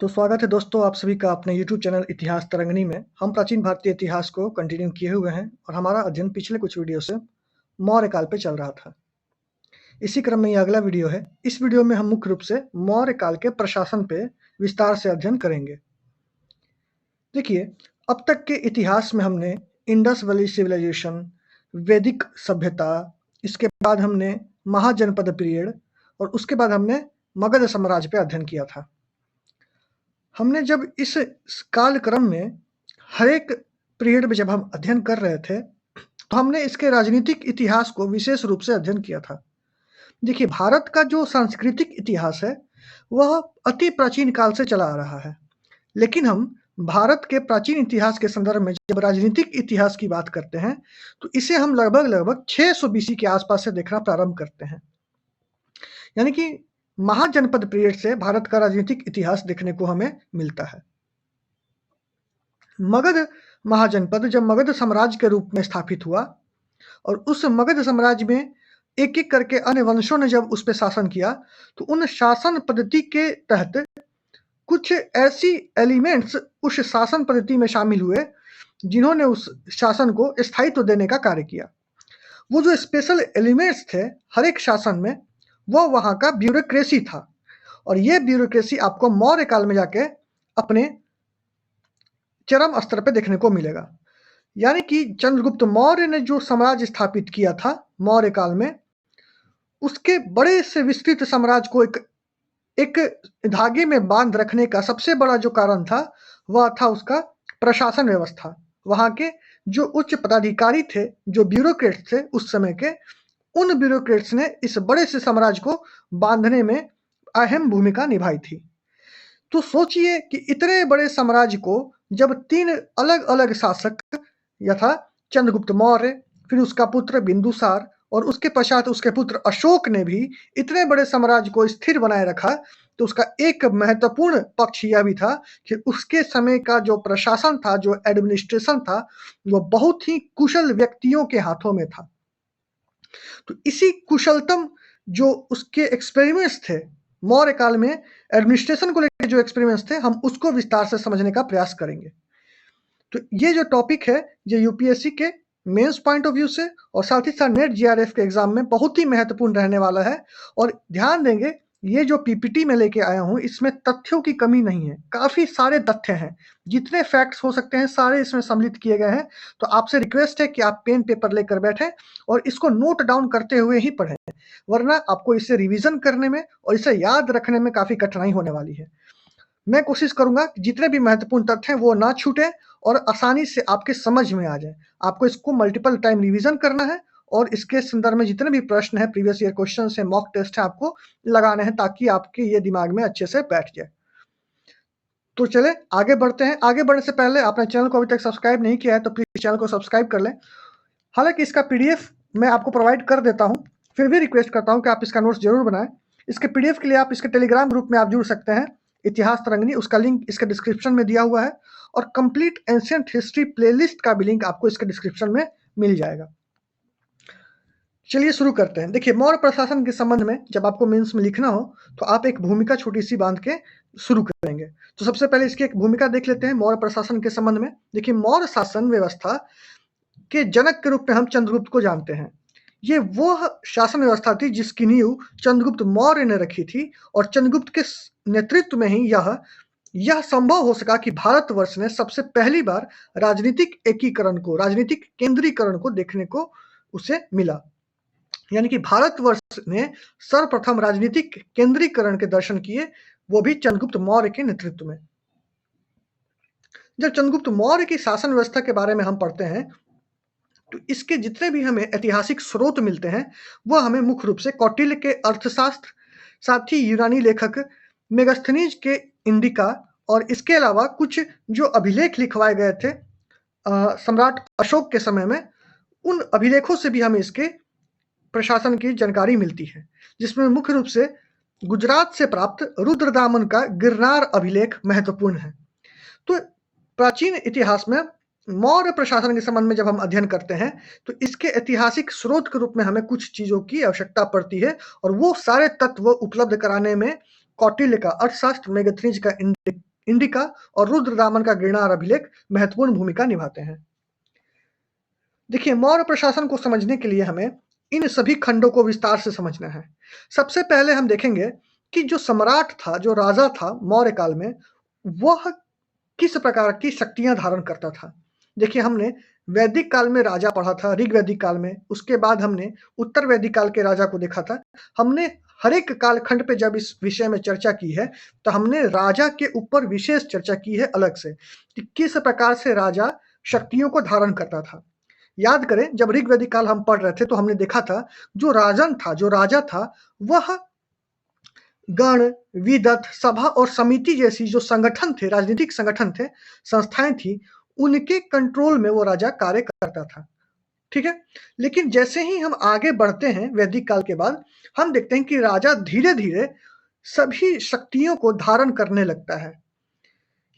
तो स्वागत है दोस्तों आप सभी का अपने YouTube चैनल इतिहास तरंगिणी में। हम प्राचीन भारतीय इतिहास को कंटिन्यू किए हुए हैं और हमारा अध्ययन पिछले कुछ वीडियो से मौर्य काल पे चल रहा था। इसी क्रम में ये अगला वीडियो है। इस वीडियो में हम मुख्य रूप से मौर्य काल के प्रशासन पे विस्तार से अध्ययन करेंगे। देखिए, अब तक के इतिहास में हमने इंडस वैली सिविलाइजेशन, वैदिक सभ्यता, इसके बाद हमने महाजनपद पीरियड और उसके बाद हमने मगध साम्राज्य पे अध्ययन किया था। हमने जब इस कालक्रम में हर एक पीरियड में जब हम अध्ययन कर रहे थे, तो हमने इसके राजनीतिक इतिहास को विशेष रूप से अध्ययन किया था। देखिए, भारत का जो सांस्कृतिक इतिहास है, वह अति प्राचीन काल से चला आ रहा है। लेकिन हम भारत के प्राचीन इतिहास के संदर्भ में जब राजनीतिक इतिहास की बात करते हैं, तो इसे हम लगभग 600 बीसी के आसपास से देखना प्रारंभ करते हैं। यानी कि महाजनपद पीरियड से भारत का राजनीतिक इतिहास देखने को हमें मिलता है। मगध महाजनपद जब मगध साम्राज्य के रूप में स्थापित हुआ और उस मगध साम्राज्य में एक-एक करके अन्य वंशों ने जब उस पे शासन किया, तो उन शासन पद्धति के तहत कुछ ऐसी एलिमेंट्स उस शासन पद्धति में शामिल हुए, जिन्होंने उस शासन को स्थायित्व देने का कार्य किया। वो जो स्पेशल एलिमेंट्स थे हर एक शासन में, वो वहाँ का ब्यूरोक्रेसी था और ये ब्यूरोक्रेसी आपको मौर्य काल में जाके अपने चरम स्तर पे देखने को मिलेगा। यानी कि चंद्रगुप्त मौर्य ने जो साम्राज्य स्थापित किया था मौर्य काल में, उसके बड़े से विस्तृत साम्राज्य को एक धागे में बांध रखने का सबसे बड़ा जो कारण था, वह था उसका प्रशासन व्यवस्था। वहाँ के जो उच्च पदाधिकारी थे, जो ब्यूरोक्रेट्स थे उस समय के, उन ब्यूरोक्रेट्स ने इस बड़े से साम्राज्य को बांधने में अहम भूमिका निभाई थी। तो सोचिए कि इतने बड़े साम्राज्य को जब 3 अलग-अलग शासक यथा चंद्रगुप्त मौर्य, फिर उसका पुत्र बिंदुसार और उसके पश्चात उसके पुत्र अशोक ने भी इतने बड़े साम्राज्य को स्थिर बनाए रखा, तो उसका एक महत्वपूर्ण पक्ष यह भी था कि उसके समय का जो प्रशासन था, जो एडमिनिस्ट्रेशन था, वो बहुत ही कुशल व्यक्तियों के हाथों में था। तो इसी कुशलतम जो उसके एक्सपेरिमेंट्स थे, मौर्य काल में एडमिनिस्ट्रेशन को लेकर जो एक्सपेरिमेंट्स थे, हम उसको विस्तार से समझने का प्रयास करेंगे। तो ये जो टॉपिक है, ये यूपीएससी के मेंस पॉइंट ऑफ व्यू से और साथ ही साथ नेट जीआरएफ के एग्जाम में बहुत ही महत्वपूर्ण रहने वाला है। और ध्यान देंगे, ये जो पीपीटी में लेके आया हूँ, इसमें तथ्यों की कमी नहीं है, काफ़ी सारे तथ्य हैं। जितने फैक्ट्स हो सकते हैं, सारे इसमें सम्मिलित किए गए हैं। तो आपसे रिक्वेस्ट है कि आप पेन पेपर लेकर बैठें और इसको नोट डाउन करते हुए ही पढ़ें, वरना आपको इसे रिवीजन करने में और इसे याद रखने में काफ़ी कठिनाई होने वाली है। मैं कोशिश करूँगा कि जितने भी महत्वपूर्ण तथ्य हैं, वो ना छूटें और आसानी से आपके समझ में आ जाएँ। आपको इसको मल्टीपल टाइम रिवीजन करना है और इसके संदर्भ में जितने भी प्रश्न हैं, प्रीवियस ईयर क्वेश्चंस हैं, मॉक टेस्ट हैं, आपको लगाने हैं ताकि आपके ये दिमाग में अच्छे से बैठ जाए। तो चलें आगे बढ़ते हैं। आगे बढ़ने से पहले आपने चैनल को अभी तक सब्सक्राइब नहीं किया है, तो प्लीज़ चैनल को सब्सक्राइब कर लें। हालाँकि इसका पीडीएफ मैं आपको प्रोवाइड कर देता हूँ, फिर भी रिक्वेस्ट करता हूँ कि आप इसका नोट्स ज़रूर बनाएँ। इसके पीडीएफ के लिए आप इसके टेलीग्राम ग्रुप में आप जुड़ सकते हैं, इतिहास तरंगिणी, उसका लिंक इसके डिस्क्रिप्शन में दिया हुआ है और कंप्लीट एंशिएंट हिस्ट्री प्लेलिस्ट का भी लिंक आपको इसके डिस्क्रिप्शन में मिल जाएगा। चलिए शुरू करते हैं। देखिए, मौर्य प्रशासन के संबंध में जब आपको मेंस में लिखना हो, तो आप एक भूमिका छोटी-सी बाँध के शुरू करेंगे। तो सबसे पहले इसकी एक भूमिका देख लेते हैं मौर्य प्रशासन के संबंध में। देखिए, मौर्य शासन व्यवस्था के जनक के रूप में हम चंद्रगुप्त को जानते हैं। ये वह शासन व्यवस्था थी जिसकी नींव चंद्रगुप्त मौर्य ने रखी थी और चंद्रगुप्त के नेतृत्व में ही यह संभव हो सका कि भारतवर्ष ने सबसे पहली बार राजनीतिक एकीकरण को, राजनीतिक केंद्रीकरण को देखने को उसे मिला। यानी कि भारतवर्ष ने सर्वप्रथम राजनीतिक केंद्रीकरण के दर्शन किए, वो भी चंद्रगुप्त मौर्य के नेतृत्व में। जब चंद्रगुप्त मौर्य की शासन व्यवस्था के बारे में हम पढ़ते हैं, तो इसके जितने भी हमें ऐतिहासिक स्रोत मिलते हैं, वह हमें मुख्य रूप से कौटिल्य के अर्थशास्त्र, साथ ही यूनानी लेखक मेगास्थनीज के इंडिका और इसके अलावा कुछ जो अभिलेख लिखवाए गए थे सम्राट अशोक के समय में, उन अभिलेखों से भी हमें इसके प्रशासन की जानकारी मिलती है, जिसमें मुख्य रूप से गुजरात से प्राप्त रुद्रदामन का गिरनार अभिलेख महत्वपूर्ण है। तो प्राचीन इतिहास में मौर्य प्रशासन के संबंध में जब हम अध्ययन करते हैं, तो इसके ऐतिहासिक स्रोत के रूप में हमें कुछ चीज़ों की आवश्यकता पड़ती है और वो सारे तत्व उपलब्ध कराने में कौटिल्य का अर्थशास्त्र, मेगास्थनीज का इंडिका और रुद्रदामन का गिरनार अभिलेख महत्वपूर्ण भूमिका निभाते हैं। देखिए, मौर्य प्रशासन को समझने के लिए हमें इन सभी खंडों को विस्तार से समझना है। सबसे पहले हम देखेंगे कि जो सम्राट था, जो राजा था मौर्य काल में, वह किस प्रकार की शक्तियां धारण करता था। देखिए, हमने वैदिक काल में राजा पढ़ा था, ऋग्वैदिक काल में, उसके बाद हमने उत्तर वैदिक काल के राजा को देखा था। हमने हर एक कालखंड पे जब इस विषय में चर्चा की है, तो हमने राजा के ऊपर विशेष चर्चा की है अलग से, कि किस प्रकार से राजा शक्तियों को धारण करता था। याद करें, जब ऋग्वैदिक काल हम पढ़ रहे थे तो हमने देखा था जो राजन था, जो राजा था, वह गण, विदत, सभा और समिति जैसी जो संगठन थे, राजनीतिक संगठन थे, संस्थाएं थी, उनके कंट्रोल में वो राजा कार्य करता था। ठीक है? लेकिन जैसे ही हम आगे बढ़ते हैं वैदिक काल के बाद, हम देखते हैं कि राजा धीरे-धीरे सभी शक्तियों को धारण करने लगता है।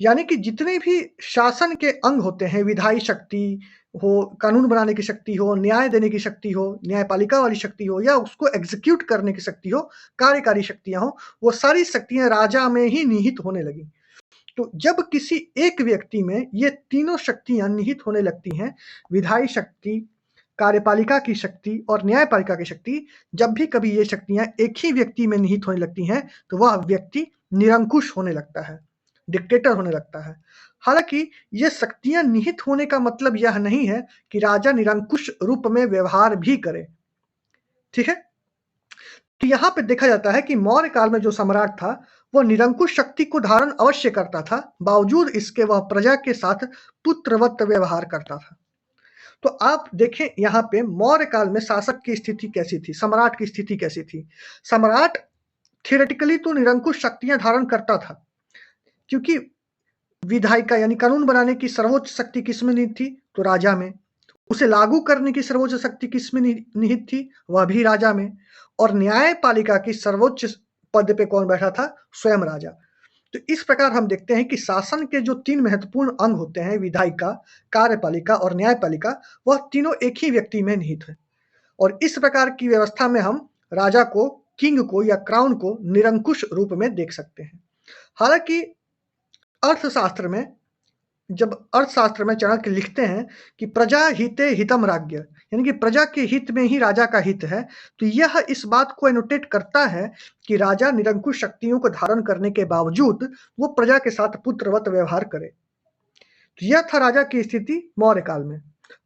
यानी कि जितने भी शासन के अंग होते हैं, विधायी शक्ति हो, कानून बनाने की शक्ति हो, न्याय देने की शक्ति हो, न्यायपालिका वाली शक्ति हो, या उसको एग्जीक्यूट करने की शक्ति हो, कार्यकारी शक्तियां हो, वो सारी शक्तियां राजा में ही निहित होने लगी। तो जब किसी एक व्यक्ति में ये तीनों शक्तियां निहित होने लगती हैं, विधायी शक्ति, कार्यपालिका की शक्ति और न्यायपालिका की शक्ति, जब भी कभी ये शक्तियां एक ही व्यक्ति में निहित होने लगती हैं, तो वह व्यक्ति निरंकुश होने लगता है, डिक्टेटर होने लगता है। हालांकि ये शक्तियां निहित होने का मतलब यह नहीं है कि राजा निरंकुश रूप में व्यवहार भी करे। ठीक है? तो यहाँ पे देखा जाता है कि मौर्य काल में जो सम्राट था, वह निरंकुश शक्ति को धारण अवश्य करता था, बावजूद इसके वह प्रजा के साथ पुत्रवत व्यवहार करता था। तो आप देखें यहाँ पे मौर्य काल में शासक की स्थिति कैसी थी, सम्राट की स्थिति कैसी थी। सम्राट थियोरेटिकली तो निरंकुश शक्तियां धारण करता था, क्योंकि विधायिका यानी कानून बनाने की सर्वोच्च शक्ति किसमें निहित थी? तो राजा में। उसे लागू करने की सर्वोच्च शक्ति किसमें निहित थी? वह भी राजा में। और न्यायपालिका की सर्वोच्च पद पे कौन बैठा था? स्वयं राजा। तो इस प्रकार हम देखते हैं कि शासन के जो तीन महत्वपूर्ण अंग होते हैं, विधायिका, कार्यपालिका और न्यायपालिका, वह तीनों एक ही व्यक्ति में निहित है। और इस प्रकार की व्यवस्था में हम राजा को, किंग को या क्राउन को निरंकुश रूप में देख सकते हैं। हालांकि अर्थशास्त्र में, जब अर्थशास्त्र में चाणक्य लिखते हैं कि प्रजा हिते हितम राज्ञ, यानी कि प्रजा के हित में ही राजा का हित है, तो यह इस बात को एनोटेट करता है कि राजा निरंकुश शक्तियों को धारण करने के बावजूद वो प्रजा के साथ पुत्रवत व्यवहार करे। तो यह था राजा की स्थिति मौर्य काल में।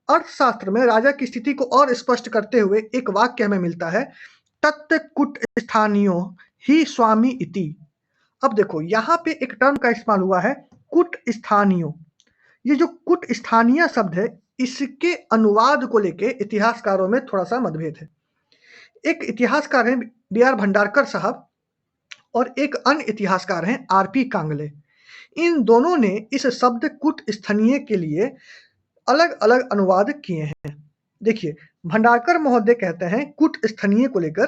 अर्थशास्त्र में राजा की स्थिति को और स्पष्ट करते हुए एक वाक्य हमें मिलता है, तत् कुट स्थानीयो ही स्वामी इति। अब देखो, यहाँ पे एक टर्म का इस्तेमाल हुआ है, कुट स्थानीय। ये जो कुट स्थानीय शब्द है, इसके अनुवाद को लेके इतिहासकारों में थोड़ा सा मतभेद है। एक इतिहासकार हैं D.R. भंडारकर साहब और एक अन्य इतिहासकार हैं R.P. कांगले। इन दोनों ने इस शब्द कुट स्थानीय के लिए अलग अलग अनुवाद किए हैं। देखिए, भंडारकर महोदय कहते हैं कुट स्थानीय को लेकर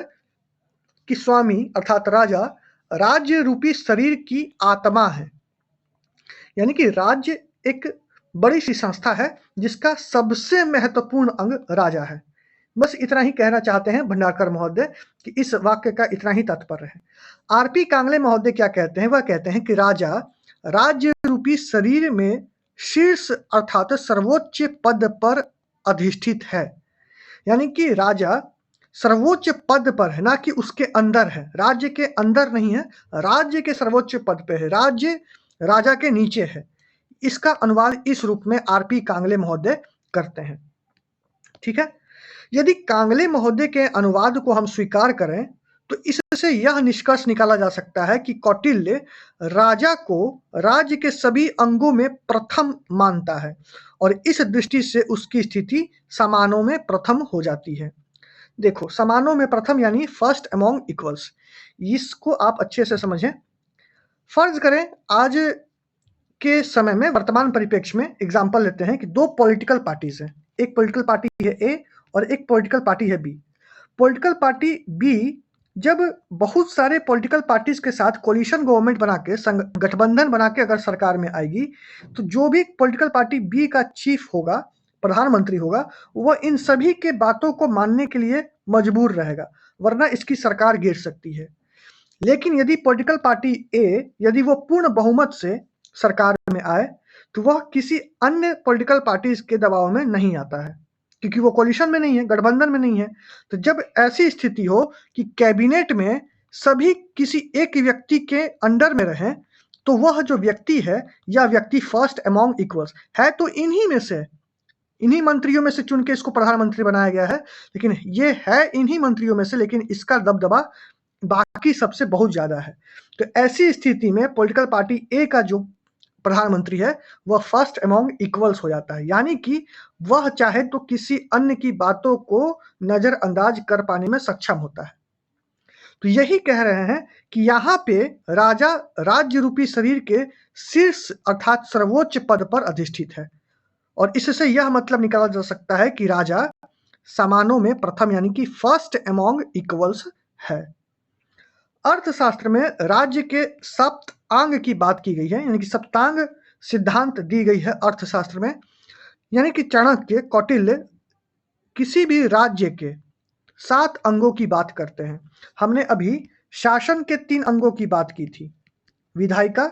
कि स्वामी अर्थात राजा राज्य रूपी शरीर की आत्मा है, यानी कि राज्य एक बड़ी सी संस्था है जिसका सबसे महत्वपूर्ण अंग राजा है। बस इतना ही कहना चाहते हैं भंडारकर महोदय कि इस वाक्य का इतना ही तात्पर्य है। R.P. कांगले महोदय क्या कहते हैं? वह कहते हैं कि राजा राज्य रूपी शरीर में शीर्ष अर्थात सर्वोच्च पद पर अधिष्ठित है, यानी कि राजा सर्वोच्च पद पर है, ना कि उसके अंदर है। राज्य के अंदर नहीं है, राज्य के सर्वोच्च पद पे है, राज्य राजा के नीचे है। इसका अनुवाद इस रूप में R.P. कांगले महोदय करते हैं। ठीक है? यदि कांगले महोदय के अनुवाद को हम स्वीकार करें तो इससे यह निष्कर्ष निकाला जा सकता है कि कौटिल्य राजा को राज्य के सभी अंगों में प्रथम मानता है और इस दृष्टि से उसकी स्थिति समानों में प्रथम हो जाती है। देखो, समानों में प्रथम यानी फर्स्ट अमॉन्ग इक्वल्स, इसको आप अच्छे से समझें। फर्ज करें आज के समय में, वर्तमान परिप्रेक्ष्य में एग्जाम्पल लेते हैं कि दो पॉलिटिकल पार्टीज हैं, एक पॉलिटिकल पार्टी है ए और एक पॉलिटिकल पार्टी है बी। पॉलिटिकल पार्टी बी जब बहुत सारे पॉलिटिकल पार्टीज के साथ कोलिशन गवर्नमेंट बना के, गठबंधन बना के अगर सरकार में आएगी, तो जो भी पॉलिटिकल पार्टी बी का चीफ होगा, प्रधानमंत्री होगा, वह इन सभी के बातों को मानने के लिए मजबूर रहेगा, वरना इसकी सरकार गिर सकती है। लेकिन यदि पॉलिटिकल पार्टी ए, यदि वो पूर्ण बहुमत से सरकार में आए तो वह किसी अन्य पॉलिटिकल पार्टीज के दबाव में नहीं आता है, क्योंकि वो कोलिशन में नहीं है, गठबंधन में नहीं है। तो जब ऐसी स्थिति हो कि कैबिनेट में सभी किसी एक व्यक्ति के अंडर में रहें, तो वह जो व्यक्ति है या व्यक्ति फर्स्ट अमॉन्ग इक्वल्स है, तो इन्हीं मंत्रियों में से चुन के इसको प्रधानमंत्री बनाया गया है। लेकिन ये है इन्हीं मंत्रियों में से, लेकिन इसका दबदबा बाकी सबसे बहुत ज्यादा है। तो ऐसी स्थिति में पॉलिटिकल पार्टी ए का जो प्रधानमंत्री है वह फर्स्ट अमॉन्ग इक्वल्स हो जाता है, यानी कि वह चाहे तो किसी अन्य की बातों को नजरअंदाज कर पाने में सक्षम होता है। तो यही कह रहे हैं कि यहाँ पे राजा राज्य रूपी शरीर के शीर्ष अर्थात सर्वोच्च पद पर अधिष्ठित है, और इससे यह मतलब निकाला जा सकता है कि राजा समानों में प्रथम यानी कि फर्स्ट अमॉन्ग इक्वल्स है। अर्थशास्त्र में राज्य के सप्तांग की बात की गई है, यानी कि सप्तांग सिद्धांत दी गई है अर्थशास्त्र में, यानी कि चाणक्य कौटिल्य किसी भी राज्य के 7 अंगों की बात करते हैं। हमने अभी शासन के 3 अंगों की बात की थी, विधायिका,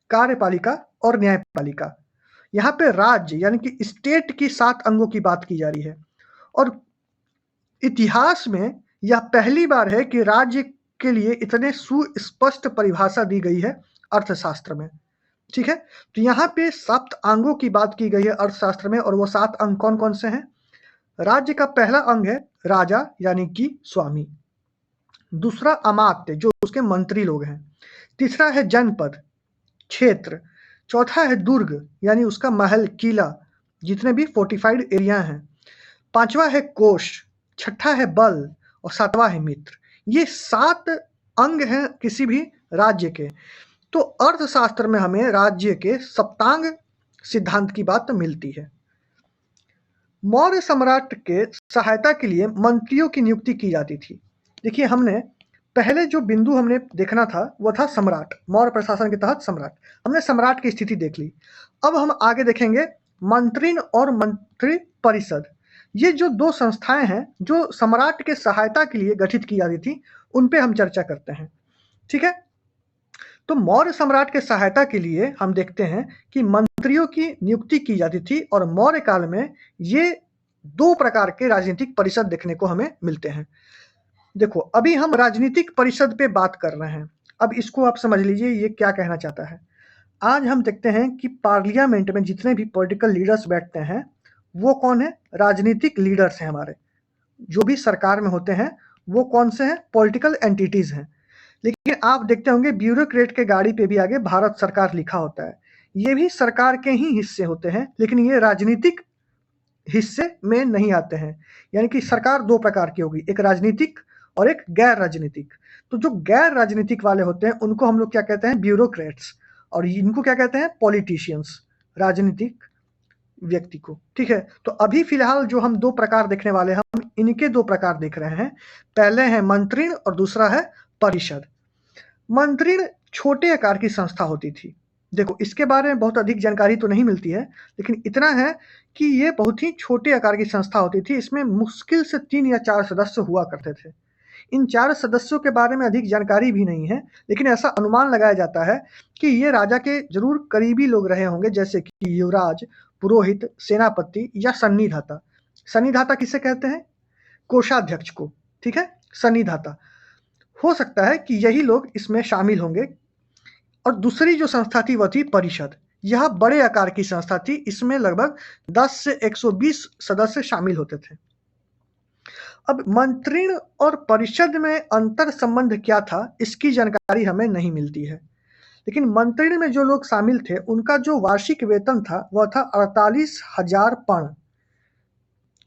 कार्यपालिका और न्यायपालिका। यहाँ पे राज्य यानी कि स्टेट की 7 अंगों की बात की जा रही है, और इतिहास में यह पहली बार है कि राज्य के लिए इतने सुस्पष्ट परिभाषा दी गई है अर्थशास्त्र में। ठीक है, तो यहाँ पे 7 अंगों की बात की गई है अर्थशास्त्र में, और वो 7 अंग कौन कौन से हैं? राज्य का पहला अंग है राजा यानी कि स्वामी, दूसरा अमात्य जो उसके मंत्री लोग हैं, तीसरा है जनपद क्षेत्र, चौथा है दुर्ग यानी उसका महल किला जितने भी फोर्टिफाइड एरिया हैं, पांचवा है कोष, छठा है बल और सातवां है मित्र। ये 7 अंग हैं किसी भी राज्य के। तो अर्थशास्त्र में हमें राज्य के सप्तांग सिद्धांत की बात मिलती है। मौर्य सम्राट के सहायता के लिए मंत्रियों की नियुक्ति की जाती थी। देखिए, हमने पहले जो बिंदु हमने देखना था वह था सम्राट, मौर्य प्रशासन के तहत सम्राट। हमने सम्राट की स्थिति देख ली। अब हम आगे देखेंगे मंत्रिण और मंत्री परिषद। ये जो 2 संस्थाएं हैं जो सम्राट के सहायता के लिए गठित की जाती थी, उन पे हम चर्चा करते हैं। ठीक है, तो मौर्य सम्राट के सहायता के लिए हम देखते हैं कि मंत्रियों की नियुक्ति की जाती थी, और मौर्य काल में ये 2 प्रकार के राजनीतिक परिषद देखने को हमें मिलते हैं। देखो, अभी हम राजनीतिक परिषद पे बात कर रहे हैं। अब इसको आप समझ लीजिए ये क्या कहना चाहता है। आज हम देखते हैं कि पार्लियामेंट में जितने भी पॉलिटिकल लीडर्स बैठते हैं वो कौन है? राजनीतिक लीडर्स हैं हमारे। जो भी सरकार में होते हैं वो कौन से हैं? पॉलिटिकल एंटिटीज हैं। लेकिन आप देखते होंगे ब्यूरोक्रेट के गाड़ी पे भी आगे भारत सरकार लिखा होता है। ये भी सरकार के ही हिस्से होते हैं, लेकिन ये राजनीतिक हिस्से में नहीं आते हैं। यानी कि सरकार 2 प्रकार की होगी, एक राजनीतिक और एक गैर राजनीतिक। तो जो गैर राजनीतिक वाले होते हैं उनको हम लोग क्या कहते हैं? ब्यूरोक्रेट्स। और इनको क्या कहते हैं? पॉलिटिशियंस, राजनीतिक व्यक्ति को। ठीक है, तो अभी फिलहाल जो हम 2 प्रकार देखने वाले हैं, हम इनके 2 प्रकार देख रहे हैं। पहले है मंत्रिण और दूसरा है परिषद। मंत्रिण छोटे आकार की संस्था होती थी। देखो, इसके बारे में बहुत अधिक जानकारी तो नहीं मिलती है, लेकिन इतना है कि ये बहुत ही छोटे आकार की संस्था होती थी। इसमें मुश्किल से 3 या 4 सदस्य हुआ करते थे। इन 4 सदस्यों के बारे में अधिक जानकारी भी नहीं है, लेकिन ऐसा अनुमान लगाया जाता है कि ये राजा के जरूर करीबी लोग रहे होंगे, जैसे कि युवराज, पुरोहित, सेनापति या सन्निधाता। सन्निधाता किसे कहते हैं? कोषाध्यक्ष को। ठीक है, सन्निधाता। हो सकता है कि यही लोग इसमें शामिल होंगे। और दूसरी जो संस्था थी वह थी परिषद। यह बड़े आकार की संस्था थी, इसमें लगभग 10 से 120 सदस्य शामिल होते थे। अब मंत्रिण और परिषद में अंतर संबंध क्या था, इसकी जानकारी हमें नहीं मिलती है। लेकिन मंत्रिण में जो लोग शामिल थे उनका जो वार्षिक वेतन था वह था 48,000 पण,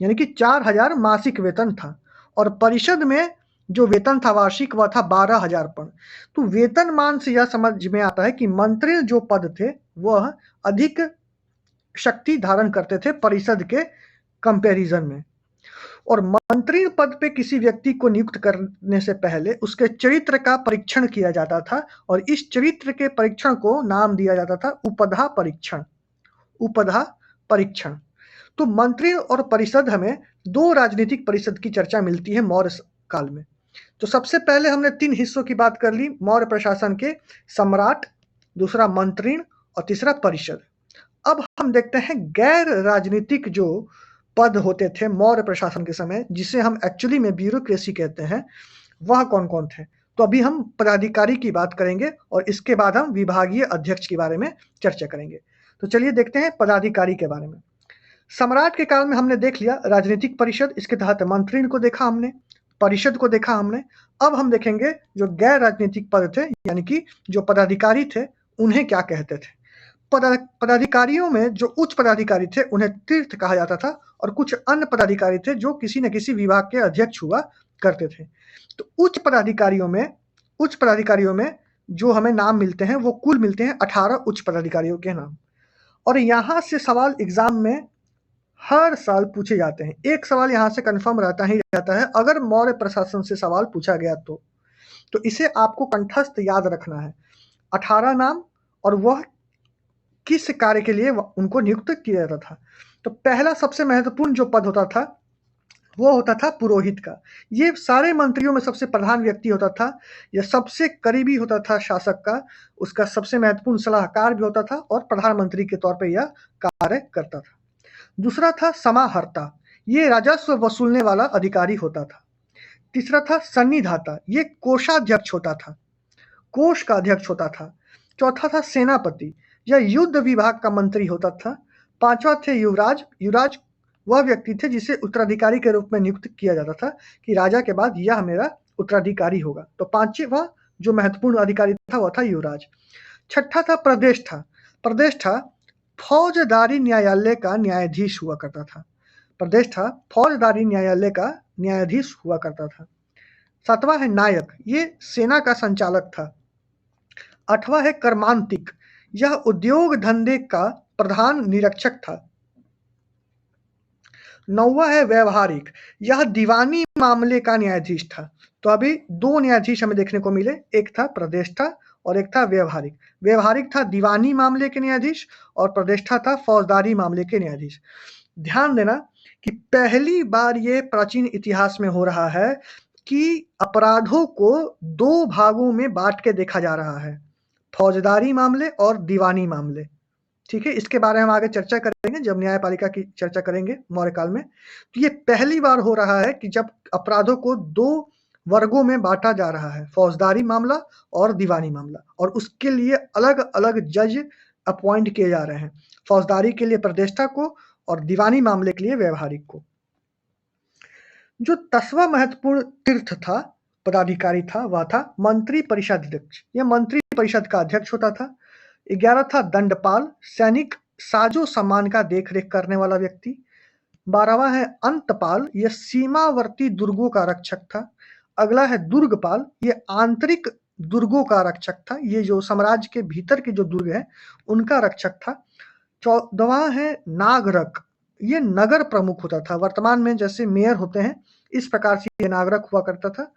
यानी कि 4,000 मासिक वेतन था। और परिषद में जो वेतन था वार्षिक वह था 12,000 पण। तो वेतनमान से यह समझ में आता है कि मंत्री जो पद थे वह अधिक शक्ति धारण करते थे परिषद के कंपैरिजन में। और मंत्री पद पे किसी व्यक्ति को नियुक्त करने से पहले उसके चरित्र का परीक्षण किया जाता था, और इस चरित्र के परीक्षण को नाम दिया जाता था उपधा परीक्षण। उपधा परीक्षण। तो मंत्री और परिषद हमें 2 राजनीतिक परिषद की चर्चा मिलती है मौर्य काल में। तो सबसे पहले हमने 3 हिस्सों की बात कर ली मौर्य प्रशासन के, सम्राट, दूसरा मंत्रिण और तीसरा परिषद। अब हम देखते हैं गैर राजनीतिक जो पद होते थे मौर्य प्रशासन के समय, जिसे हम एक्चुअली में ब्यूरोक्रेसी कहते हैं, वह कौन-कौन थे? तो अभी हम पदाधिकारी की बात करेंगे और इसके बाद हम विभागीय अध्यक्ष के बारे में चर्चा करेंगे। तो चलिए देखते हैं पदाधिकारी के बारे में। सम्राट के काल में हमने देख लिया राजनीतिक परिषद, इसके तहत मंत्रियों को देखा हमने, परिषद को देखा हमने। अब हम देखेंगे जो गैर राजनीतिक पद थे, यानी कि जो पदाधिकारी थे, उन्हें क्या कहते थे। पदाधिकारियों में जो उच्च पदाधिकारी थे उन्हें तीर्थ कहा जाता था, और कुछ अन्य पदाधिकारी थे जो किसी न किसी विभाग के अध्यक्ष हुआ करते थे। तो उच्च पदाधिकारियों में जो हमें नाम मिलते हैं वो कुल मिलते हैं 18 उच्च पदाधिकारियों के नाम। और यहाँ से सवाल एग्जाम में हर साल पूछे जाते हैं। एक सवाल यहाँ से कंफर्म रहता ही रहता है, अगर मौर्य प्रशासन से सवाल पूछा गया तो इसे आपको कंठस्थ याद रखना है। 18 नाम और वह किस कार्य के लिए उनको नियुक्त किया जाता था। तो पहला सबसे महत्वपूर्ण जो पद होता था वो होता था पुरोहित का। ये सारे मंत्रियों में सबसे प्रधान व्यक्ति होता था, यह सबसे करीबी होता था शासक का, उसका सबसे महत्वपूर्ण सलाहकार भी होता था और प्रधानमंत्री के तौर पर यह कार्य करता था। दूसरा था समाहर्ता, ये राजस्व वसूलने वाला अधिकारी होता था। तीसरा था सन्निधाता, ये कोषाध्यक्ष होता था, कोष का अध्यक्ष होता था। चौथा था सेनापति, यह युद्ध विभाग का मंत्री होता था। पांचवा थे युवराज, युवराज वह व्यक्ति थे जिसे उत्तराधिकारी के रूप में नियुक्त किया जाता था कि राजा के बाद यह मेरा उत्तराधिकारी होगा। तो पांचवा जो महत्वपूर्ण अधिकारी था वह था युवराज। छठा था प्रदेष्ठा, प्रदेष्ठा फौजदारी न्यायालय का न्यायाधीश हुआ करता था। प्रदेष्ठा फौजदारी न्यायालय का न्यायाधीश हुआ करता था। सातवां है नायक, ये सेना का संचालक था। आठवां है कर्मांतिक, यह उद्योग धंधे का प्रधान निरीक्षक था। नौवां है व्यवहारिक, यह दीवानी मामले का न्यायाधीश था। तो अभी दो न्यायाधीश हमें देखने को मिले, एक था प्रदेष्ठा और एक था व्यवहारिक। व्यवहारिक था दीवानी मामले के न्यायाधीश और प्रदेष्ठा था फौजदारी मामले के न्यायाधीश। ध्यान देना कि पहली बार ये प्राचीन इतिहास में हो रहा है कि अपराधों को दो भागों में बांट के देखा जा रहा है, फौजदारी मामले और दीवानी मामले। ठीक है, इसके बारे में हम आगे चर्चा करेंगे जब न्यायपालिका की चर्चा करेंगे मौर्य काल में। तो ये पहली बार हो रहा है कि जब अपराधों को दो वर्गों में बांटा जा रहा है, फौजदारी मामला और दीवानी मामला, और उसके लिए अलग अलग जज अपॉइंट किए जा रहे हैं, फौजदारी के लिए प्रदेष्ठा को और दीवानी मामले के लिए व्यवहारिक को। जो 10वां महत्वपूर्ण तीर्थ था, पदाधिकारी था, वह था मंत्री परिषद अध्यक्ष। यह मंत्री परिषद का अध्यक्ष होता था। 11 था दंडपाल, सैनिक साजो सामान का देखरेख करने वाला व्यक्ति। 12वां है अंतपाल, यह सीमावर्ती दुर्गों का रक्षक था। अगला है दुर्गपाल, ये आंतरिक दुर्गों का रक्षक था, ये जो साम्राज्य के भीतर के जो दुर्ग है उनका रक्षक था। 14वां है नागरक, ये नगर प्रमुख होता था। वर्तमान में जैसे मेयर होते हैं इस प्रकार से ये नागरक हुआ करता था।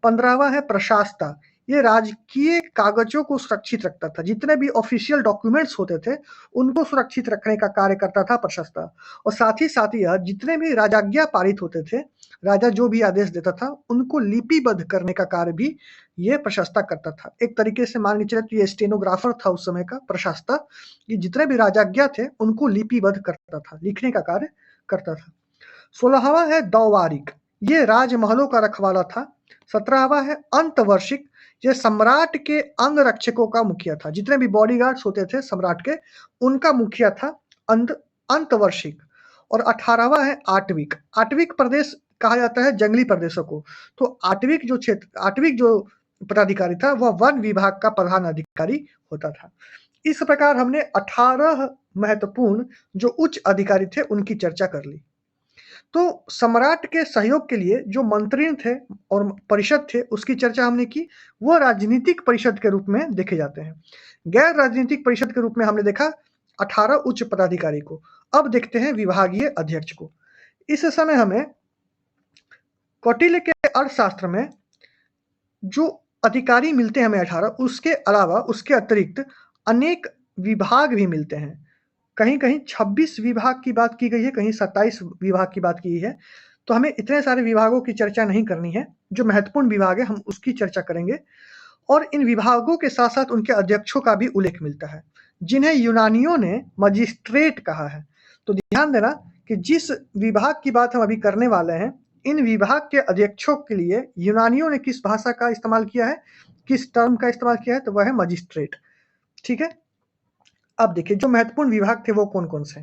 15वां है प्रशासता, ये राजकीय कागजों को सुरक्षित रखता था, जितने भी ऑफिशियल डॉक्यूमेंट्स होते थे उनको सुरक्षित रखने का कार्य करता था प्रशासता। और साथ ही यह जितने भी राजाज्ञा पारित होते थे, राजा जो भी आदेश देता था उनको लिपिबद्ध करने का कार्य भी ये प्रशासता करता था। एक तरीके से मान के चले तो ये स्टेनोग्राफर था उस समय का प्रशासता, ये जितने भी राजाज्ञा थे उनको लिपिबद्ध करता था, लिखने का कार्य करता था। 16वां है दौवारिक, ये राजमहलों का रखवाला था। 17वां है अंतवर्षिक, ये सम्राट के अंग रक्षकों का मुखिया था, जितने भी बॉडीगार्ड्स होते थे सम्राट के उनका मुखिया था अंतवर्षिक। और 18वां है आटविक, आटविक प्रदेश कहा जाता है जंगली प्रदेशों को। तो आटविक जो पदाधिकारी था वह वन विभाग का प्रधान अधिकारी होता था। इस प्रकार हमने 18 महत्वपूर्ण जो उच्च अधिकारी थे उनकी चर्चा कर ली। तो सम्राट के सहयोग के लिए जो मंत्री थे और परिषद थे उसकी चर्चा हमने की, वो राजनीतिक परिषद के रूप में देखे जाते हैं। गैर राजनीतिक परिषद के रूप में हमने देखा 18 उच्च पदाधिकारी को। अब देखते हैं विभागीय अध्यक्ष को। इस समय हमें कौटिल्य के अर्थशास्त्र में जो अधिकारी मिलते हैं हमें 18, उसके अलावा उसके अतिरिक्त अनेक विभाग भी मिलते हैं। कहीं कहीं 26 विभाग की बात की गई है, कहीं 27 विभाग की बात की है। तो हमें इतने सारे विभागों की चर्चा नहीं करनी है, जो महत्वपूर्ण विभाग है हम उसकी चर्चा करेंगे। और इन विभागों के साथ साथ उनके अध्यक्षों का भी उल्लेख मिलता है, जिन्हें यूनानियों ने मजिस्ट्रेट कहा है। तो ध्यान देना कि जिस विभाग की बात हम अभी करने वाले हैं, इन विभाग के अध्यक्षों के लिए यूनानियों ने किस भाषा का इस्तेमाल किया है, किस टर्म का इस्तेमाल किया है, तो वह है मजिस्ट्रेट। ठीक है, अब देखिए जो महत्वपूर्ण विभाग थे वो कौन कौन से।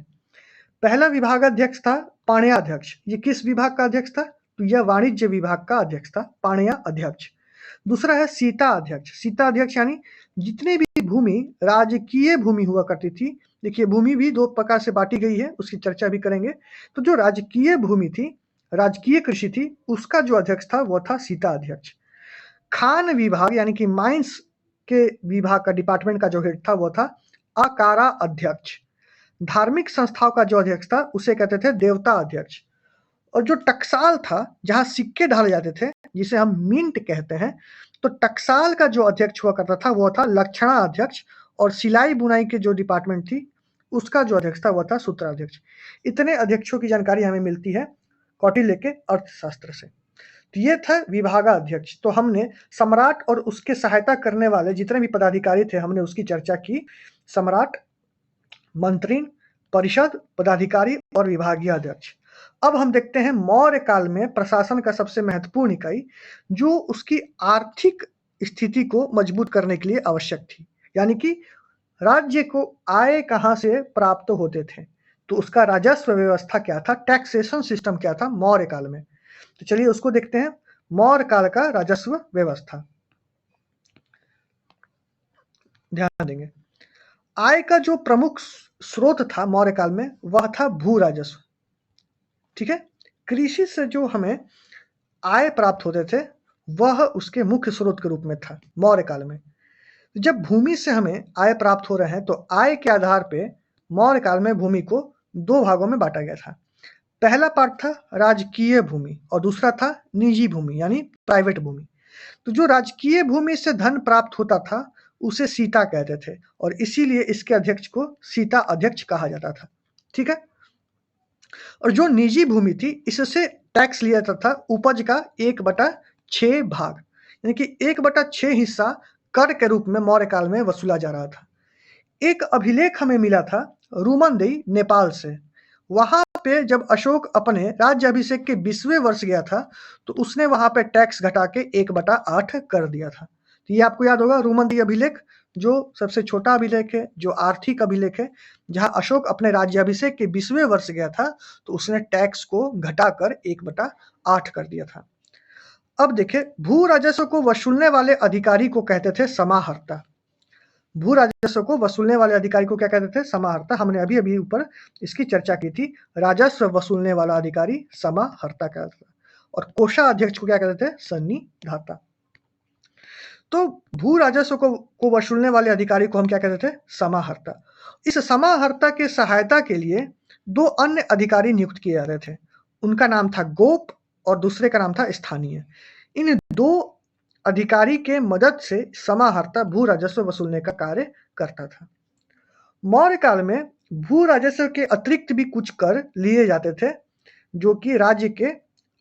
पहला विभागाध्यक्ष था पाणियाध्यक्ष। ये किस विभाग का अध्यक्ष था, तो यह वाणिज्य विभाग का अध्यक्ष था, पाणिया अध्यक्ष। दूसरा है सीता अध्यक्ष। सीता अध्यक्ष यानी जितने भी भूमि राजकीय भूमि हुआ करती थी, देखिए भूमि भी दो प्रकार से बांटी गई है, उसकी चर्चा भी करेंगे। तो जो राजकीय भूमि थी, राजकीय कृषि थी, उसका जो अध्यक्ष था वो था सीता अध्यक्ष। खान विभाग यानी कि माइंस के विभाग का डिपार्टमेंट का जो हेड था वो था अकारा अध्यक्ष। धार्मिक संस्थाओं का जो अध्यक्ष था उसे कहते थे देवता अध्यक्ष। और जो टकसाल था, जहां सिक्के ढाले जाते थे, जिसे हम मिंट कहते हैं, तो टकसाल का जो अध्यक्ष हुआ करता था वो था लक्षणा अध्यक्ष। और सिलाई बुनाई के जो डिपार्टमेंट थी उसका जो अध्यक्ष था वो था सूत्राध्यक्ष। इतने अध्यक्षों की जानकारी हमें मिलती है कौटिल्य के अर्थशास्त्र से। तो ये था विभागाध्यक्ष। तो हमने सम्राट और उसके सहायता करने वाले जितने भी पदाधिकारी थे हमने उसकी चर्चा की। सम्राट, मंत्री, परिषद, पदाधिकारी और विभागीय अध्यक्ष। अब हम देखते हैं मौर्य काल में प्रशासन का सबसे महत्वपूर्ण इकाई जो उसकी आर्थिक स्थिति को मजबूत करने के लिए आवश्यक थी, यानी कि राज्य को आय कहां से प्राप्त होते थे, तो उसका राजस्व व्यवस्था क्या था, टैक्सेशन सिस्टम क्या था मौर्य काल में। तो चलिए उसको देखते हैं। मौर्य काल का राजस्व व्यवस्था, ध्यान देंगे। आय का जो प्रमुख स्रोत था मौर्य काल में वह था भू राजस्व। ठीक है, कृषि से जो हमें आय प्राप्त होते थे वह उसके मुख्य स्रोत के रूप में था मौर्य काल में। जब भूमि से हमें आय प्राप्त हो रहे हैं तो आय के आधार पे मौर्य काल में भूमि को दो भागों में बांटा गया था। पहला पार्ट था राजकीय भूमि और दूसरा था निजी भूमि यानी प्राइवेट भूमि। तो जो राजकीय भूमि से धन प्राप्त होता था उसे सीता कहते थे और इसीलिए इसके अध्यक्ष को सीता अध्यक्ष कहा जाता था। ठीक है, और जो निजी भूमि थी इससे टैक्स लिया जाता था उपज का 1/6 भाग, यानी कि 1/6 हिस्सा कर के रूप में मौर्य काल में वसूला जा रहा था। एक अभिलेख हमें मिला था रूमनदेई नेपाल से। वहां पे जब अशोक अपने राज्याभिषेक के 20वें वर्ष गया था तो उसने वहां पे टैक्स घटा के 1/8 कर दिया था। तो ये आपको याद होगा रूमनदेई अभिलेख, जो सबसे छोटा अभिलेख है, जो आर्थिक अभिलेख है, जहां अशोक अपने राज्याभिषेक के 20वें वर्ष गया था तो उसने टैक्स को घटाकर 1/8 कर दिया था। अब देखिए भू राजस्व को वसूलने वाले अधिकारी को कहते थे समाहर्ता। भू राजस्व को वसूलने वाले अधिकारी को क्या कहते थे, समाहर्ता। हमने अभी अभी ऊपर इसकी चर्चा की थी। राजस्व वसूलने वाला अधिकारी समाहर्ता कहता था और कोषाध्यक्ष को क्या कहते थे, सन्निधाता। तो भू राजस्व को वसूलने वाले अधिकारी को हम क्या कहते थे, समाहर्ता। इस समाहर्ता के सहायता के लिए दो अन्य अधिकारी नियुक्त किए जाते थे। उनका नाम था गोप और दूसरे का नाम था स्थानीय। इन दो अधिकारी के मदद से समाहर्ता भू राजस्व वसूलने का कार्य करता था। मौर्य काल में भू राजस्व के अतिरिक्त भी कुछ कर लिए जाते थे जो कि राज्य के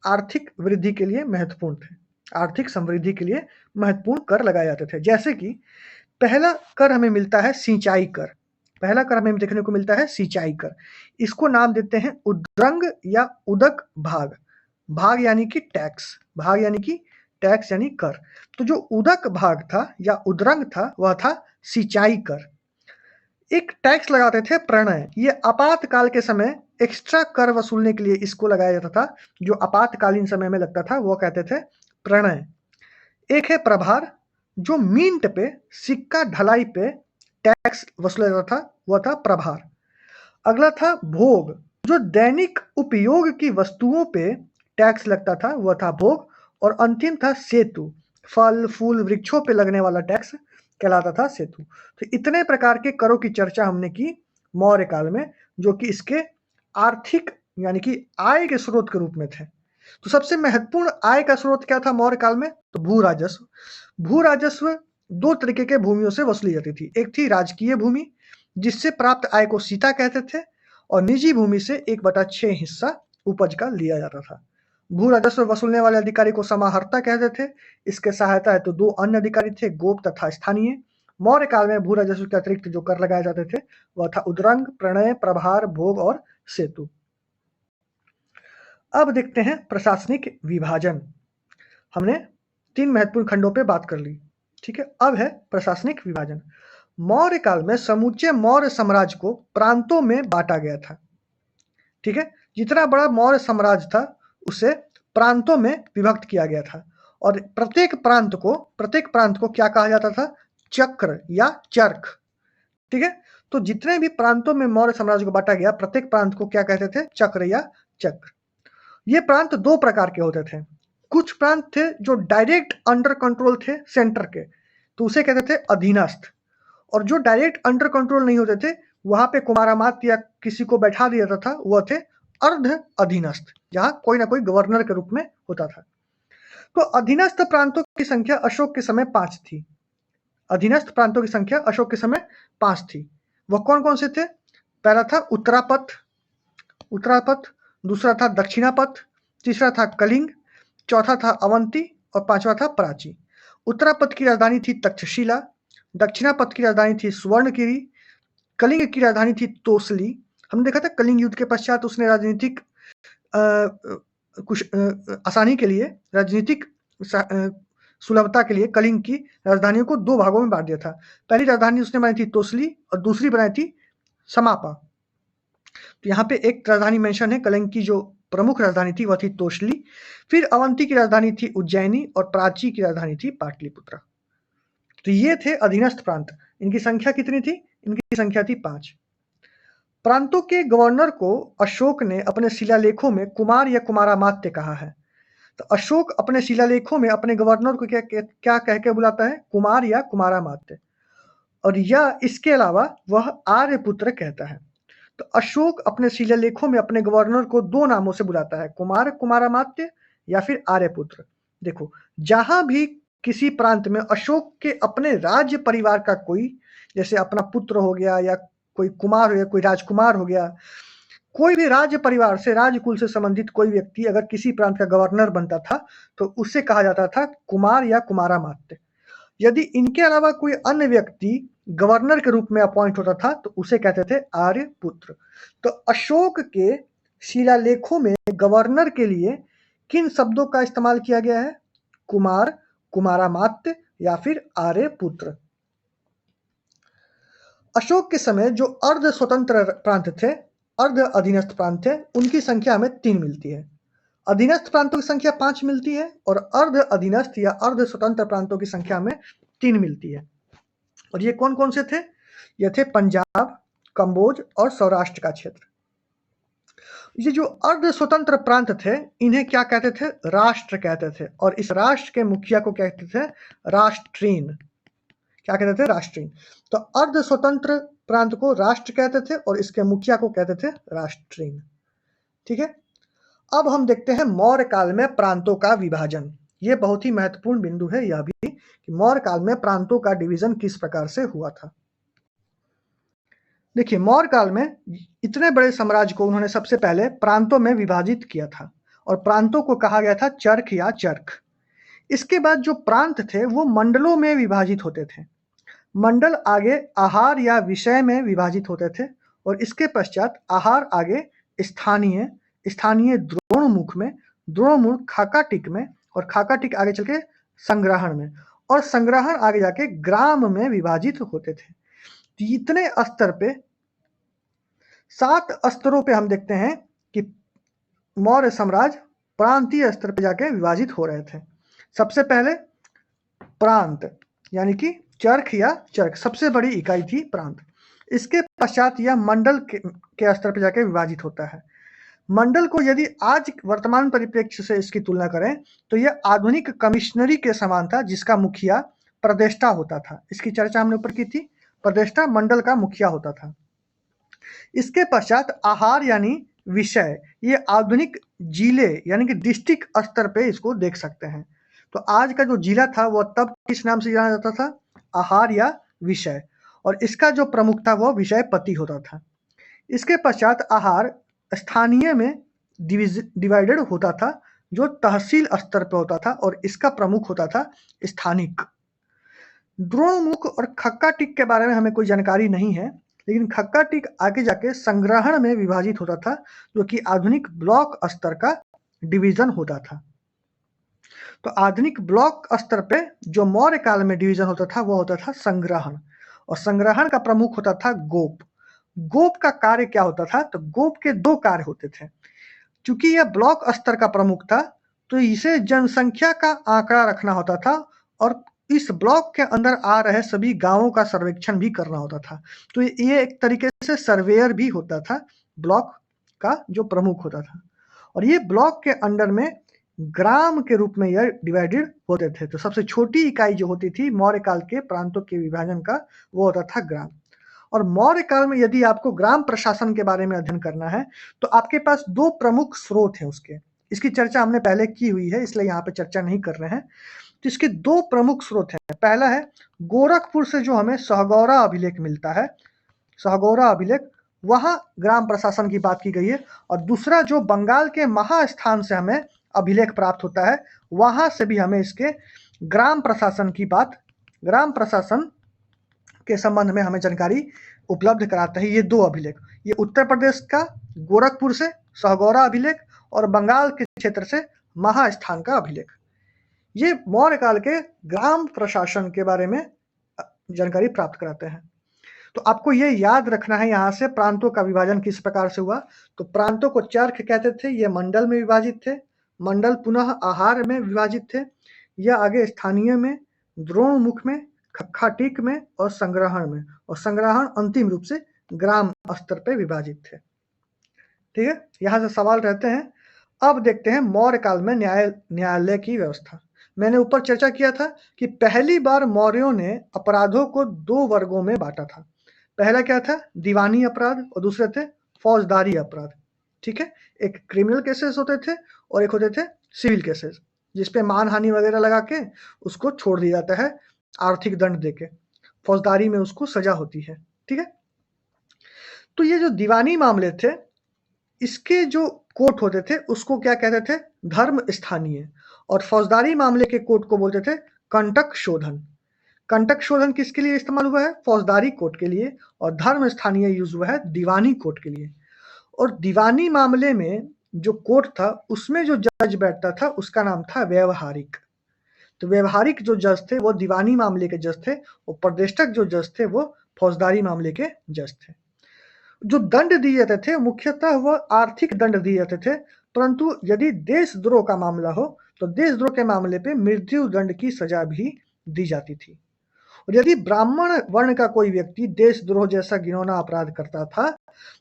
आर्थिक वृद्धि के लिए महत्वपूर्ण थे। आर्थिक समृद्धि के लिए महत्वपूर्ण कर लगाए जाते थे। जैसे कि पहला कर हमें मिलता है सिंचाई कर। पहला कर हमें देखने को मिलता है सिंचाई कर। इसको नाम देते हैं उद्रंग या उदक भाग। भाग यानी कि टैक्स, भाग यानी कि टैक्स यानी कर। तो जो उदक भाग था या उद्रंग था वह था सिंचाई कर। एक टैक्स लगाते थे प्रणय। ये आपातकाल के समय एक्स्ट्रा कर वसूलने के लिए इसको लगाया जाता था, जो आपातकालीन समय में लगता था वो कहते थे प्रणय। एक है प्रभार, जो मिंट पे सिक्का ढलाई पे टैक्स वसूला जाता था वह था प्रभार। अगला था भोग, जो दैनिक उपयोग की वस्तुओं पे टैक्स लगता था वह था भोग। और अंतिम था सेतु, फल फूल वृक्षों पे लगने वाला टैक्स कहलाता था सेतु। तो इतने प्रकार के करों की चर्चा हमने की मौर्य काल में, जो कि इसके आर्थिक यानी कि आय के स्रोत के रूप में थे। तो सबसे महत्वपूर्ण आय का स्रोत क्या था मौर्य काल में, तो भू राजस्व। भू राजस्व दो तरीके के भूमियों से वसूली जाती थी। एक थी राजकीय भूमि जिससे प्राप्त आय को सीता कहते थे और निजी भूमि से 1/6 हिस्सा उपज का लिया जाता था। भू राजस्व वसूलने वाले अधिकारी को समाहर्ता कहते थे। इसके सहायता हेतु 2 अन्य अधिकारी थे, गोप तथा स्थानीय। मौर्य काल में भू राजस्व के अतिरिक्त जो कर लगाए जाते थे वह था उद्रंग, प्रणय, प्रभार, भोग और सेतु। अब देखते हैं प्रशासनिक विभाजन। हमने 3 महत्वपूर्ण खंडों पे बात कर ली, ठीक है। अब है प्रशासनिक विभाजन। मौर्य काल में समूचे मौर्य साम्राज्य को प्रांतों में बांटा गया था, ठीक है। जितना बड़ा मौर्य साम्राज्य था उसे प्रांतों में विभक्त किया गया था और प्रत्येक प्रांत को क्या कहा जाता था? चक्र या चरख, ठीक है। तो जितने भी प्रांतों में मौर्य साम्राज्य को बांटा गया, प्रत्येक प्रांत को क्या कहते थे? चक्र या चक्र। ये प्रांत 2 प्रकार के होते थे। कुछ प्रांत थे जो डायरेक्ट अंडर कंट्रोल थे सेंटर के, तो उसे कहते थे अधीनस्थ। और जो डायरेक्ट अंडर कंट्रोल नहीं होते थे, वहां पे कुमारामात्य या किसी को बैठा दिया जाता था, वह थे अर्ध अधीनस्थ, जहां कोई ना कोई गवर्नर के रूप में होता था। तो अधीनस्थ प्रांतों की संख्या अशोक के समय 5 थी। अधीनस्थ प्रांतों की संख्या अशोक के समय 5 थी। वह कौन कौन से थे? पहला था उत्तरापथ, दूसरा था दक्षिणापथ, तीसरा था कलिंग, चौथा था अवंती और 5वां था प्राची। उत्तरापथ की राजधानी थी तक्षशिला, दक्षिणापथ की राजधानी थी सुवर्णगिरी, कलिंग की राजधानी थी तोसली। हमने देखा था कलिंग युद्ध के पश्चात उसने राजनीतिक आसानी के लिए, राजनीतिक सुलभता के लिए कलिंग की राजधानियों को 2 भागों में बांट दिया था। पहली राजधानी उसने बनाई थी तोसली और दूसरी बनाई थी समापा। तो यहाँ पे एक राजधानी मेंशन है, कलिंग की जो प्रमुख राजधानी थी वह थी तोसली, फिर अवंती की राजधानी थी उज्जैनी और प्राची की राजधानी थी पाटलिपुत्र। तो ये थे अधीनस्थ प्रांत। इनकी संख्या कितनी थी? इनकी संख्या थी 5। प्रांतों के गवर्नर को अशोक ने अपने शिलालेखों में कुमार या कुमारामात्य कहा है। तो अशोक अपने शिलालेखों में अपने गवर्नर को क्या कह के बुलाता है? कुमार या कुमारामात्य। और यह इसके अलावा वह आर्यपुत्र कहता है। तो अशोक अपने शिलालेखों में अपने गवर्नर को 2 नामों से बुलाता है, कुमार कुमारामात्य या फिर आर्यपुत्र। देखो, जहां भी किसी प्रांत में अशोक के अपने राज्य परिवार का कोई, जैसे अपना पुत्र हो गया या कोई कुमार हो गया, कोई राजकुमार हो गया, कोई भी राज्य परिवार से, राजकुल से संबंधित कोई व्यक्ति अगर किसी प्रांत का गवर्नर बनता था तो उससे कहा जाता था कुमार या कुमारामात्य। यदि इनके अलावा कोई अन्य व्यक्ति गवर्नर के रूप में अपॉइंट होता था तो उसे कहते थे आर्यपुत्र। तो अशोक के शिलालेखों में गवर्नर के लिए किन शब्दों का इस्तेमाल किया गया है? कुमार, कुमारामात्य या फिर आर्यपुत्र। अशोक के समय जो अर्ध स्वतंत्र प्रांत थे, अर्ध अधीनस्थ प्रांत थे, उनकी संख्या हमें 3 मिलती है। अधीनस्थ प्रांतों की संख्या 5 मिलती है और अर्ध अधीनस्थ या अर्ध स्वतंत्र प्रांतों की संख्या हमें 3 मिलती है। और ये कौन कौन से थे? ये थे पंजाब, कंबोज और सौराष्ट्र का क्षेत्र। ये जो अर्ध स्वतंत्र प्रांत थे, इन्हें क्या कहते थे? राष्ट्र कहते थे। और इस राष्ट्र के मुखिया को कहते थे राष्ट्रीन। क्या कहते थे? राष्ट्रीन। तो अर्ध स्वतंत्र प्रांत को राष्ट्र कहते थे और इसके मुखिया को कहते थे राष्ट्रीन, ठीक है। अब हम देखते हैं मौर्य काल में प्रांतों का विभाजन। ये बहुत ही महत्वपूर्ण बिंदु है यह भी, कि मौर्य काल में प्रांतों का डिवीजन किस प्रकार से हुआ था। देखिए, मौर्य काल में इतने बड़े साम्राज्य को उन्होंने सबसे पहले प्रांतों में विभाजित किया था और प्रांतों को कहा गया था चरख या चरख। इसके बाद जो प्रांत थे वो मंडलों में विभाजित होते थे। मंडल आगे आहार या विषय में विभाजित होते थे और इसके पश्चात आहार आगे स्थानीय द्रोणमुख में, द्रोणमुख खाकाटिक में और खाकाटिक आगे चल के संग्रहण में और संग्रहण आगे जाके ग्राम में विभाजित होते थे। इतने स्तर पे 7 स्तरों पे हम देखते हैं कि मौर्य साम्राज्य प्रांतीय स्तर पे जाके विभाजित हो रहे थे। सबसे पहले प्रांत यानी कि चरख या चरख, सबसे बड़ी इकाई थी प्रांत। इसके पश्चात यह मंडल के स्तर पर जाके विभाजित होता है। मंडल को यदि आज वर्तमान परिप्रेक्ष्य से इसकी तुलना करें तो यह आधुनिक कमिश्नरी के समान था, जिसका मुखिया प्रदेष्टा होता था। इसकी चर्चा हमने ऊपर की थी। प्रदेष्टा मंडल का मुखिया होता था। इसके पश्चात आहार यानी विषय, ये आधुनिक जिले यानी कि डिस्ट्रिक्ट स्तर पे इसको देख सकते हैं। तो आज का जो जिला था वह तब किस नाम से जाना जाता था? आहार या विषय। और इसका जो प्रमुख था वह विषयपति होता था। इसके पश्चात आहार स्थानीय में डिवाइडेड होता था, जो तहसील स्तर पे होता था और इसका प्रमुख होता था स्थानिक। द्रोणमुख और खक्का टीक के बारे में हमें कोई जानकारी नहीं है, लेकिन खक्का टीक आगे जाके संग्रहण में विभाजित होता था, जो कि आधुनिक ब्लॉक स्तर का डिवीजन होता था। तो आधुनिक ब्लॉक स्तर पे जो मौर्य काल में डिवीजन होता था वो होता था संग्रहण, और संग्रहण का प्रमुख होता था गोप। गोप का कार्य क्या होता था? तो गोप के दो कार्य होते थे। चूंकि यह ब्लॉक स्तर का प्रमुख था, तो इसे जनसंख्या का आंकड़ा रखना होता था और इस ब्लॉक के अंदर आ रहे सभी गांवों का सर्वेक्षण भी करना होता था। तो ये एक तरीके से सर्वेयर भी होता था, ब्लॉक का जो प्रमुख होता था। और ये ब्लॉक के अंडर में ग्राम के रूप में यह डिवाइडेड होते थे। तो सबसे छोटी इकाई जो होती थी मौर्य काल के प्रांतों के विभाजन का, वो होता था ग्राम। और मौर्य काल में यदि आपको ग्राम प्रशासन के बारे में अध्ययन करना है, तो आपके पास दो प्रमुख स्रोत हैं उसके। इसकी चर्चा हमने पहले की हुई है, इसलिए यहाँ पे चर्चा नहीं कर रहे हैं। तो इसके दो प्रमुख स्रोत हैं। पहला है गोरखपुर से जो हमें सहगौरा अभिलेख मिलता है, सहगौरा अभिलेख, वहाँ ग्राम प्रशासन की बात की गई है। और दूसरा जो बंगाल के महास्थान से हमें अभिलेख प्राप्त होता है, वहाँ से भी हमें इसके ग्राम प्रशासन की बात, ग्राम प्रशासन के संबंध में हमें जानकारी उपलब्ध कराते हैं ये दो अभिलेख। ये उत्तर प्रदेश का गोरखपुर से सहगौरा अभिलेख और बंगाल के क्षेत्र से महास्थान का अभिलेख, ये मौर्य काल के ग्राम प्रशासन के बारे में जानकारी प्राप्त कराते हैं। तो आपको ये याद रखना है यहाँ से प्रांतों का विभाजन किस प्रकार से हुआ। तो प्रांतों को चर्ख कहते थे, ये मंडल में विभाजित थे, मंडल पुनः आहार में विभाजित थे, यह आगे स्थानीय में, द्रोणमुख में, खक्खाटीक में और संग्रहण में, और संग्रहण अंतिम रूप से ग्राम स्तर पर विभाजित थे। ठीक है, यहाँ से सवाल रहते हैं। अब देखते हैं मौर्य काल में न्यायालय की व्यवस्था। मैंने ऊपर चर्चा किया था कि पहली बार मौर्यों ने अपराधों को दो वर्गों में बांटा था। पहला क्या था? दीवानी अपराध, और दूसरे थे फौजदारी अपराध। ठीक है, एक क्रिमिनल केसेस होते थे और एक होते थे सिविल केसेस, जिसपे मानहानि वगैरह लगा के उसको छोड़ दिया जाता है आर्थिक दंड देके। फौजदारी में उसको सजा होती है। ठीक है, तो ये जो दीवानी मामले थे, इसके जो कोर्ट होते थे उसको क्या कहते थे? धर्म स्थानीय। और फौजदारी मामले के कोर्ट को बोलते थे कंटक शोधन। कंटक शोधन किसके लिए इस्तेमाल हुआ है? फौजदारी कोर्ट के लिए। और धर्म स्थानीय यूज हुआ है दीवानी कोर्ट के लिए। और दीवानी मामले में जो कोर्ट था उसमें जो जज बैठता था उसका नाम था व्यवहारिक। तो व्यवहारिक जो जज थे वो दीवानी मामले के जज थे, और प्रदेष्टक जो जज थे वो फौजदारी मामले के जज थे। जो दंड दिए जाते थे मुख्यतः वह आर्थिक दंड दिए जाते थे, परंतु यदि देशद्रोह का मामला हो तो देशद्रोह के मामले पे मृत्यु दंड की सजा भी दी जाती थी। और यदि ब्राह्मण वर्ण का कोई व्यक्ति देशद्रोह जैसा घिनौना अपराध करता था,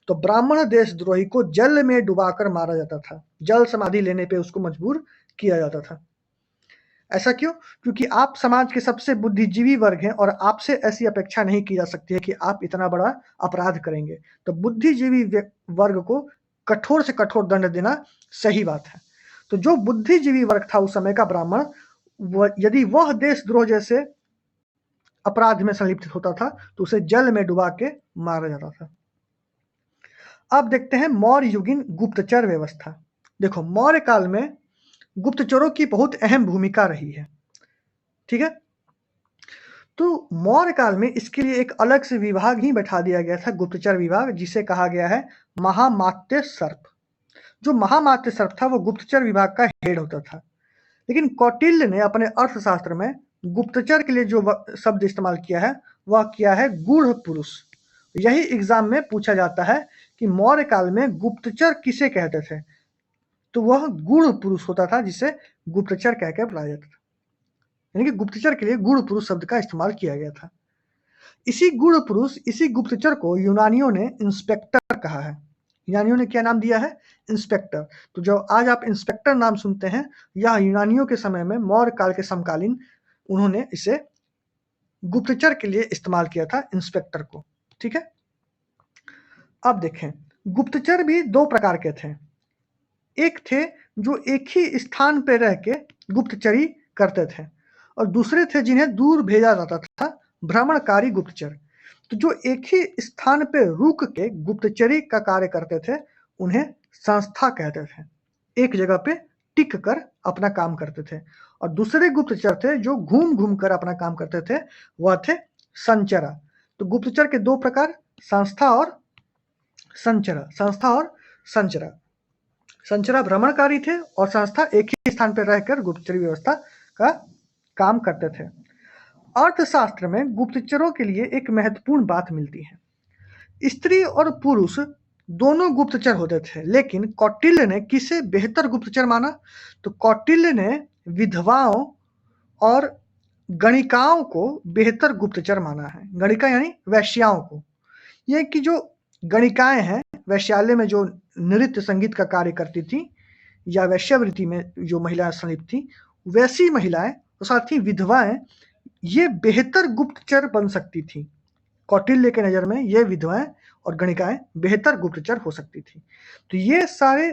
तो ब्राह्मण देशद्रोही को जल में डुबाकर मारा जाता था। जल समाधि लेने पे उसको मजबूर किया जाता था। ऐसा क्यों? क्योंकि आप समाज के सबसे बुद्धिजीवी वर्ग हैं और आपसे ऐसी अपेक्षा नहीं की जा सकती है कि आप इतना बड़ा अपराध करेंगे। तो बुद्धिजीवी वर्ग को कठोर से कठोर दंड देना सही बात है। तो जो बुद्धिजीवी वर्ग था उस समय का ब्राह्मण, यदि वह देशद्रोह जैसे अपराध में संलिप्त होता था तो उसे जल में डुबा के मारा जाता था। अब देखते हैं मौर्य युगीन गुप्तचर व्यवस्था। देखो, मौर्य काल में गुप्तचरों की बहुत अहम भूमिका रही है। ठीक है, तो मौर्य काल में इसके लिए एक अलग से विभाग ही बैठा दिया गया था, गुप्तचर विभाग, जिसे कहा गया है महामात्य सर्प। जो महामात्य सर्प था वो गुप्तचर विभाग का हेड होता था। लेकिन कौटिल्य ने अपने अर्थशास्त्र में गुप्तचर के लिए जो शब्द इस्तेमाल किया है वह किया है गूढ़ पुरुष। यही एग्जाम में पूछा जाता है कि मौर्य काल में गुप्तचर किसे कहते थे, तो वह गूढ़ पुरुष होता था जिसे गुप्तचर कह के बुलाया जाता था। यानी कि गुप्तचर के लिए गूढ़ पुरुष शब्द का इस्तेमाल किया गया था। इसी गूढ़ पुरुष, इसी गुप्तचर को यूनानियों ने इंस्पेक्टर कहा है। यूनानियों ने क्या नाम दिया है? इंस्पेक्टर। तो जो आज आप इंस्पेक्टर नाम सुनते हैं, यह यूनानियों के समय में मौर्य काल के समकालीन उन्होंने इसे गुप्तचर के लिए इस्तेमाल किया था, इंस्पेक्टर को। ठीक है, अब देखें, गुप्तचर भी दो प्रकार के थे। एक थे जो एक ही स्थान पर रह के गुप्तचरी करते थे, और दूसरे थे जिन्हें दूर भेजा जाता था, भ्रमणकारी गुप्तचर। तो जो एक ही स्थान पे रुक के गुप्तचरी का कार्य करते थे उन्हें संस्था कहते थे, एक जगह पे टिक कर अपना काम करते थे और दूसरे गुप्तचर थे जो घूम-घूम कर अपना काम करते थे, वह थे संचरा। तो गुप्तचर के 2 प्रकार संस्था और संचरा। संस्था और संचरा। संचरा भ्रमणकारी थे और संस्था एक ही स्थान पर रहकर गुप्तचरी व्यवस्था का काम करते थे। अर्थशास्त्र में गुप्तचरों के लिए एक महत्वपूर्ण बात मिलती है। स्त्री और पुरुष दोनों गुप्तचर होते थे, लेकिन कौटिल्य ने किसे बेहतर गुप्तचर माना? तो कौटिल्य ने विधवाओं और गणिकाओं को बेहतर गुप्तचर माना है। गणिका यानी वेश्याओं को। ये कि जो गणिकाएं हैं, वेश्यालय में जो नृत्य संगीत का कार्य करती थी या वेश्यावृत्ति में जो महिलाएं संलिप्त थी, वैसी महिलाएं और साथ ही विधवाएं ये बेहतर गुप्तचर बन सकती थी। कौटिल्य के नजर में ये विधवाएं और गणिकाएं बेहतर गुप्तचर हो सकती थी। तो ये सारे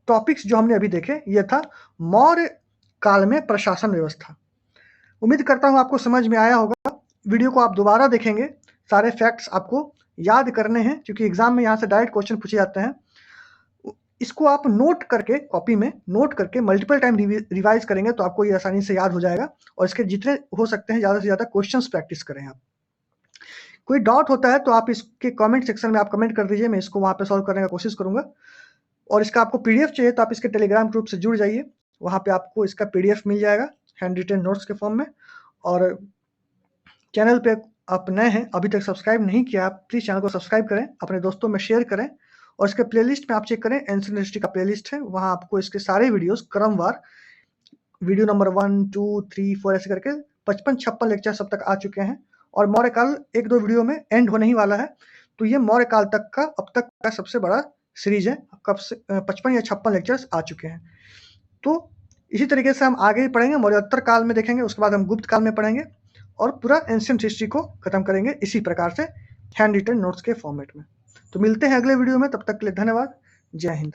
टॉपिक्स जो हमने अभी देखे, ये था मौर्य काल में प्रशासन व्यवस्था। उम्मीद करता हूं आपको समझ में आया होगा। वीडियो को आप दोबारा देखेंगे, सारे फैक्ट्स आपको याद करने हैं क्योंकि एग्जाम में यहाँ से डायरेक्ट क्वेश्चन पूछे जाते हैं। इसको आप नोट करके कॉपी में नोट करके मल्टीपल टाइम रिवाइज करेंगे तो आपको ये आसानी से याद हो जाएगा और इसके जितने हो सकते हैं ज़्यादा से ज़्यादा क्वेश्चंस प्रैक्टिस करें आप। कोई डाउट होता है तो आप इसके कमेंट सेक्शन में आप कमेंट कर दीजिए, मैं इसको वहाँ पे सॉल्व करने का कोशिश करूँगा। और इसका आपको पीडीएफ चाहिए तो आप इसके टेलीग्राम ग्रुप से जुड़ जाइए, वहाँ पे आपको इसका पीडीएफ मिल जाएगा हैंड रिटन नोट्स के फॉर्म में। और चैनल पे आप नए हैं, अभी तक सब्सक्राइब नहीं किया, आप प्लीज़ चैनल को सब्सक्राइब करें, अपने दोस्तों में शेयर करें और इसके प्लेलिस्ट में आप चेक करें, एंशिएंट हिस्ट्री का प्लेलिस्ट है, वहाँ आपको इसके सारे वीडियोस क्रमवार वीडियो नंबर 1, 2, 3, 4 ऐसे करके 55-56 लेक्चर्स अब तक आ चुके हैं और मौर्य काल 1-2 वीडियो में एंड होने ही वाला है। तो ये मौर्य काल तक का अब तक का सबसे बड़ा सीरीज है। कब से 55 या 56 लेक्चर्स आ चुके हैं। तो इसी तरीके से हम आगे पढ़ेंगे, मौर्योत्तर काल में देखेंगे, उसके बाद हम गुप्त काल में पढ़ेंगे और पूरा एंशिएंट हिस्ट्री को खत्म करेंगे इसी प्रकार से हैंड रिटन नोट्स के फॉर्मेट में। तो मिलते हैं अगले वीडियो में, तब तक के लिए धन्यवाद। जय हिंद।